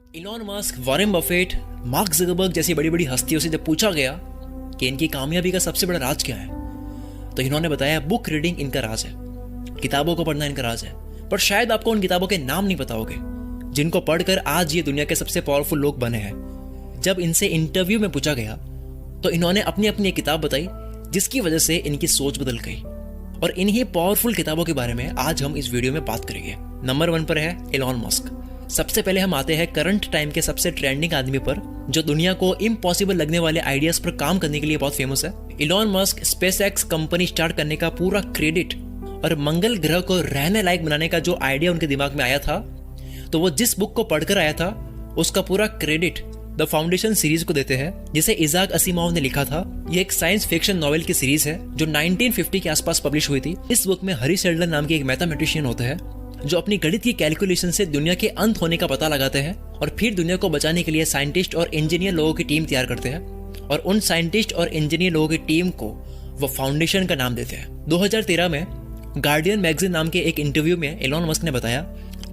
Elon Musk, Warren Buffett, mark Zuckerberg जैसी बड़ी बड़ी हस्तियों से जब पूछा गया कि इनकी कामयाबी का सबसे बड़ा राज क्या है, तो इन्होंने बताया बुक रीडिंग इनका राज है। किताबों को पढ़ना इनका राज है। पर शायद आपको उन किताबों के नाम नहीं पता होंगे जिनको पढ़कर आज ये दुनिया के सबसे पावरफुल लोग बने हैं। जब इनसे इंटरव्यू में पूछा गया तो इन्होंने अपनी अपनी एक किताब बताई जिसकी वजह से इनकी सोच बदल गई। और इन्हीं पावरफुल किताबों के बारे में आज हम इस वीडियो में बात करेंगे। नंबर 1 पर है इलॉन मस्क। सबसे पहले हम आते हैं करंट टाइम के सबसे ट्रेंडिंग आदमी पर जो दुनिया को इम्पॉसिबल लगने वाले आइडियाज पर काम करने के लिए बहुत फेमस है। Elon Musk SpaceX company start करने का पूरा क्रेडिट और मंगल ग्रह को रहने लायक बनाने का जो आइडिया उनके दिमाग में आया था, तो वो जिस बुक को पढ़कर आया था उसका पूरा क्रेडिट द फाउंडेशन सीरीज को देते हैं, जिसे इजाक असीमोव ने लिखा था। ये एक साइंस फिक्शन नॉवेल की सीरीज है जो 1950 के आसपास पब्लिश हुई थी। इस बुक में हरी सेल्डन नाम के एक मैथमेटिशियन होते हैं जो अपनी गणित की कैलकुलेशन से दुनिया के अंत होने का पता लगाते हैं और फिर दुनिया को बचाने के लिए साइंटिस्ट और इंजीनियर लोगों की टीम तैयार करते हैं और उन साइंटिस्ट और इंजीनियर लोगों की टीम को वो फाउंडेशन का नाम देते हैं। 2013 में गार्डियन मैगजीन नाम के एक इंटरव्यू में इलॉन मस्क ने बताया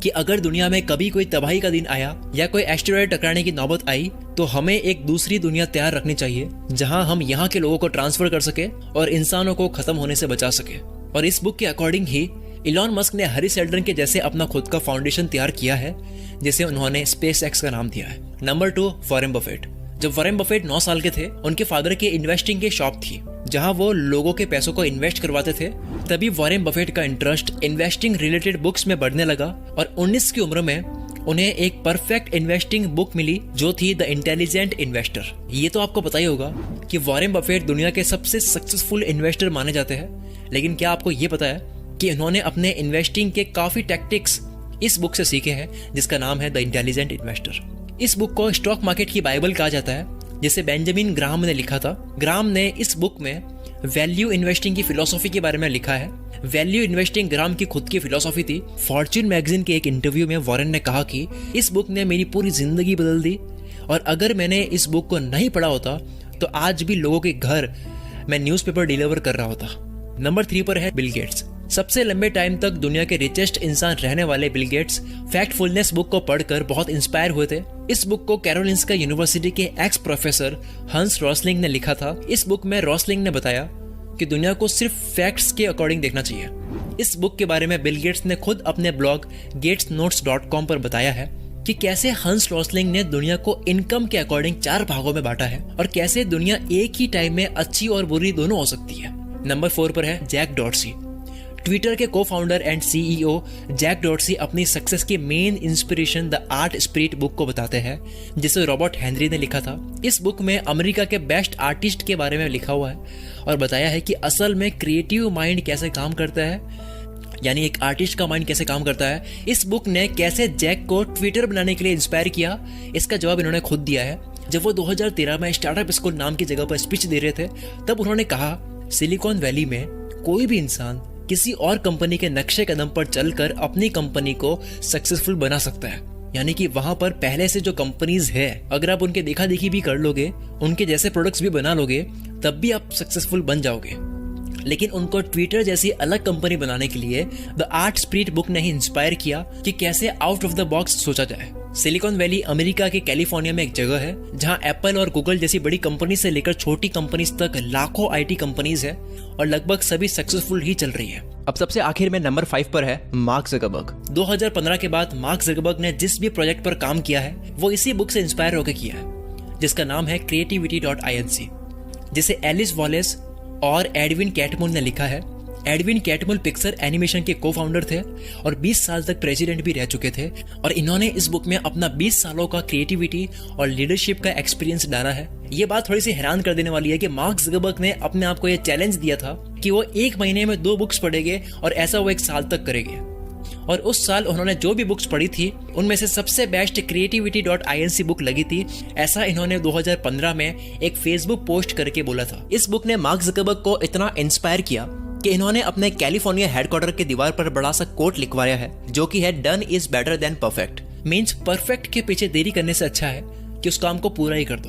कि अगर दुनिया में कभी कोई तबाही का दिन आया या कोई एस्टेरॉयड टकराने की नौबत आई तो हमें एक दूसरी दुनिया तैयार रखनी चाहिए जहां हम यहाँ के लोगों को ट्रांसफर कर सके और इंसानों को खत्म होने से बचा सके। और इस बुक के अकॉर्डिंग ही इलॉन मस्क ने हरी सेल्डन के जैसे अपना खुद का फाउंडेशन तैयार किया है जिसे उन्होंने स्पेसएक्स का नाम दिया है। Number 2, Warren Buffett. जब वॉरेन बफेट 9 साल के थे, उनके फादर की इन्वेस्टिंग की शॉप थी जहां वो लोगों के पैसों को इन्वेस्ट करवाते थे। तभी वॉरेन बफेट का इंटरेस्ट इन्वेस्टिंग रिलेटेड बुक्स में बढ़ने लगा और 19 की उम्र में उन्हें एक परफेक्ट इन्वेस्टिंग बुक मिली जो थी द इंटेलिजेंट इन्वेस्टर। ये तो आपको पता ही होगा कि वॉरेन बफेट दुनिया के सबसे सक्सेसफुल इन्वेस्टर माने जाते हैं, लेकिन क्या आपको ये पता है कि इन्होंने अपने इन्वेस्टिंग के काफी टैक्टिक्स इस बुक से सीखे हैं जिसका नाम है द इंटेलिजेंट इन्वेस्टर। इस बुक को स्टॉक मार्केट की बाइबल कहा जाता है जिसे बेंजामिन ग्राहम ने लिखा था। ग्राहम ने इस बुक में वैल्यू इन्वेस्टिंग की फिलॉसफी के बारे में लिखा है। वैल्यू इन्वेस्टिंग ग्राहम की खुद की फिलॉसफी थी। फॉर्च्यून मैगजीन के एक इंटरव्यू में वॉरेन ने कहा कि इस बुक ने मेरी पूरी जिंदगी बदल दी और अगर मैंने इस बुक को नहीं पढ़ा होता तो आज भी लोगों के घर मैं न्यूज़पेपर डिलीवर कर रहा होता। नंबर 3 पर है बिल गेट्स। सबसे लंबे टाइम तक दुनिया के रिचेस्ट इंसान रहने वाले बिल गेट्स फैक्टफुलनेस बुक को पढ़कर बहुत इंस्पायर हुए थे। इस बुक को कैरोलिंस्का यूनिवर्सिटी के एक्स प्रोफेसर हंस रॉसलिंग ने लिखा था। इस बुक में रॉसलिंग ने बताया कि दुनिया को सिर्फ फैक्ट्स के अकॉर्डिंग देखना चाहिए। इस बुक के बारे में बिल गेट्स ने खुद अपने ब्लॉग gatesnotes.com पर बताया है कि कैसे हंस रॉसलिंग ने दुनिया को इनकम के अकॉर्डिंग 4 भागों में बांटा है और कैसे दुनिया एक ही टाइम में अच्छी और बुरी दोनों हो सकती है। नंबर 4 पर है जैक डॉर्सी। ट्विटर के को founder and CEO Jack Dorsey अपनी सक्सेस की main inspiration the art spirit book को बताते हैं जिसे रॉबर्ट हेनरी ने लिखा था। इस बुक में अमेरिका के बेस्ट आर्टिस्ट के बारे में लिखा हुआ है और बताया है कि असल में क्रिएटिव माइंड कैसे काम करता है, यानी एक आर्टिस्ट का माइंड कैसे काम करता है। इस बुक ने कैसे जैक को ट्विटर बनाने के लिए इंस्पायर किया, इसका जवाब इन्होंने खुद दिया है। जब वो 2013 में स्टार्टअप स्कूल नाम की जगह पर स्पीच दे रहे थे तब उन्होंने कहा सिलिकॉन वैली में कोई भी इंसान किसी और कंपनी के नक्शे कदम पर चलकर अपनी कंपनी को सक्सेसफुल बना सकता है। यानी कि वहां पर पहले से जो कंपनीज है अगर आप उनके देखा देखी भी कर लोगे, उनके जैसे प्रोडक्ट्स भी बना लोगे, तब भी आप सक्सेसफुल बन जाओगे। लेकिन उनको ट्विटर जैसी अलग कंपनी बनाने के लिए द आर्ट स्पिरिट बुक ने ही इंस्पायर किया कि कैसे आउट ऑफ द बॉक्स सोचा जाए। सिलिकॉन वैली अमेरिका के कैलिफोर्निया में एक जगह है जहां एप्पल और गूगल जैसी बड़ी कंपनी से लेकर छोटी कंपनीज तक लाखों आईटी कंपनीज है और लगभग सभी सक्सेसफुल ही चल रही है। अब सबसे आखिर में नंबर 5 पर है मार्क ज़करबर्ग। 2015 के बाद मार्क ज़करबर्ग ने जिस भी प्रोजेक्ट पर काम किया है वो इसी बुक से इंस्पायर होकर किया है जिसका नाम है creativity.inc, जिसे एलिस वॉलेस और एडविन कैटमुल ने लिखा है। एडविन कैटमुल पिक्सर एनिमेशन के को फाउंडर थे और 20 साल तक प्रेसिडेंट भी रह चुके थे और इन्होंने इस बुक में अपना 20 सालों का क्रिएटिविटी और लीडरशिप का एक्सपीरियंस डाला है। ये बात थोड़ी सी हैरान कर देने वाली है कि मार्क ज़करबर्ग ने अपने आप को ये चैलेंज दिया था कि वो 1 महीने में 2 बुक्स पढ़ेंगे और ऐसा वो 1 साल तक करेंगे। और उस साल उन्होंने जो भी बुक्स पढ़ी थी उनमें से सबसे बेस्ट creativity.inc बुक लगी थी। ऐसा इन्होंने 2015 में एक फेसबुक पोस्ट करके बोला था। इस बुक ने मार्क ज़करबर्ग को इतना इंस्पायर किया कि इन्होंने अपने कैलिफोर्निया हेडक्वार्टर के दीवार पर बड़ा सा कोट लिखवाया है जो कि है done is better than perfect. Means perfect के पीछे देरी करने से अच्छा है कि उस काम को पूरा ही कर दो।